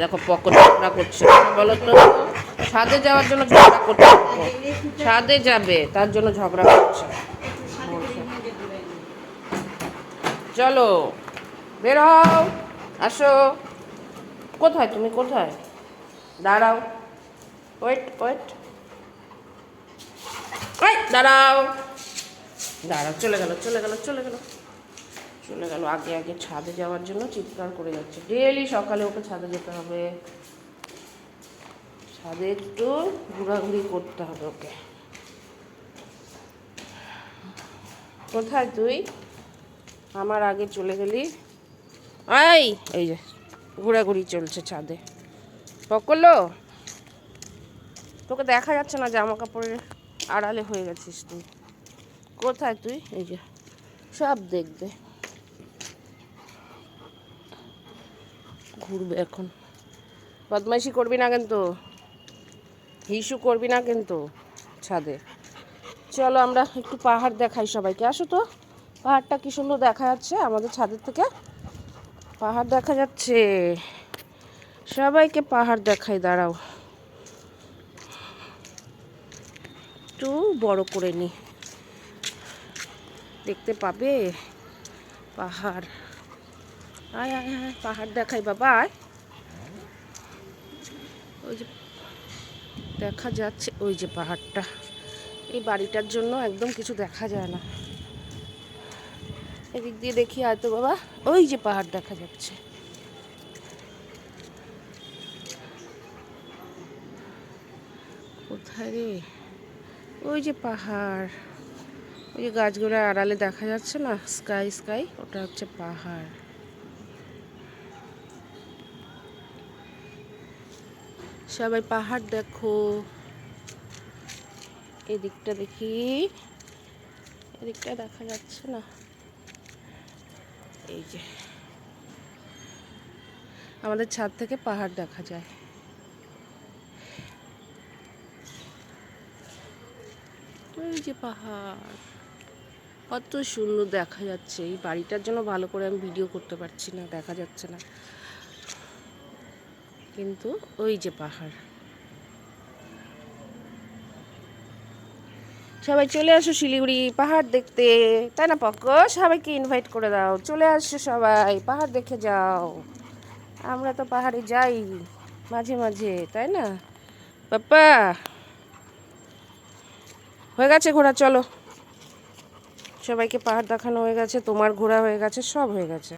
দেখো পক্ক ঝগড়া করছে, বলো তো। ছাদে যাওয়ার জন্য ঝগড়া করছে, ছাদে যাবে তার জন্য ঝগড়া করছে। চলো বের হও, আসো। কোথায় তুমি, কোথায়? দাঁড়াও, ওয়েট ওয়েট, দাঁড়াও দাঁড়াও, চলে গেল চলে গেল চলে গেল চলে গেল। আগে আগে ছাদে যাওয়ার জন্য চিৎকার করে যাচ্ছে। ডেলি সকালে ওকে ছাদে যেতে হবে, ছাদে একটু ঘোরাঘুরি করতে হবে ওকে। কোথায় তুই? আমার আগে চলে গেলি। এই যে ঘোরাঘুরি চলছে ছাদে। পকলো, তোকে দেখা যাচ্ছে না, জামা কাপড়ের আড়ালে হয়ে গেছিস তুই। কোথায় তুই? এই যে সব দেখবে, ঘুরবে এখন। বদমাইশি করবি না কিন্তু, হিসু করবি না কিন্তু ছাদে। চলো আমরা একটু পাহাড় দেখাই সবাইকে, আসো তো। পাহাড়টা কি সুন্দর দেখা যাচ্ছে আমাদের ছাদের থেকে, পাহাড় দেখা যাচ্ছে। সবাইকে পাহাড় দেখাই, দাঁড়াও একটু বড় করে নি, দেখতে পাবে পাহাড়। আয় আয় আয়, পাহাড় দেখাই বাবা, আয়। ওই যে দেখা যাচ্ছে, ওই যে পাহাড়টা। এই বাড়িটার জন্য একদম কিছু দেখা যায় না। এদিক দিয়ে দেখি, আয় তো বাবা, ওই যে পাহাড় দেখা যাচ্ছে। কোথায় রে? ওই যে পাহাড়, ওই যে গাছগুলোর আড়ালে দেখা যাচ্ছে না, স্কাই স্কাই, ওটা হচ্ছে পাহাড়। সবাই পাহাড় দেখো। এদিকটা দেখি, এদিকটা দেখা যাচ্ছে না। এই যে আমাদের ছাদ থেকে পাহাড় দেখা যায়। ওই যে পাহাড়, কত সুন্দর দেখা যাচ্ছে। এই বাড়িটার জন্য ভালো করে আমি ভিডিও করতে পারছি না, দেখা যাচ্ছে না, কিন্তু ওই যে পাহাড়। সবাই চলে আসো শিলিগুড়ি পাহাড় দেখতে, তাই না পক্ক? সবাইকে ইনভাইট করে দাও, চলে আসো সবাই, পাহাড় দেখে যাও। আমরা তো পাহাড়ে যাই মাঝে মাঝে, তাই না পাপ্পা? হয়ে গেছে ঘোরা, চলো। সবাইকে পাহাড় দেখানো হয়ে গেছে, তোমার ঘোরা হয়ে গেছে, সব হয়ে গেছে।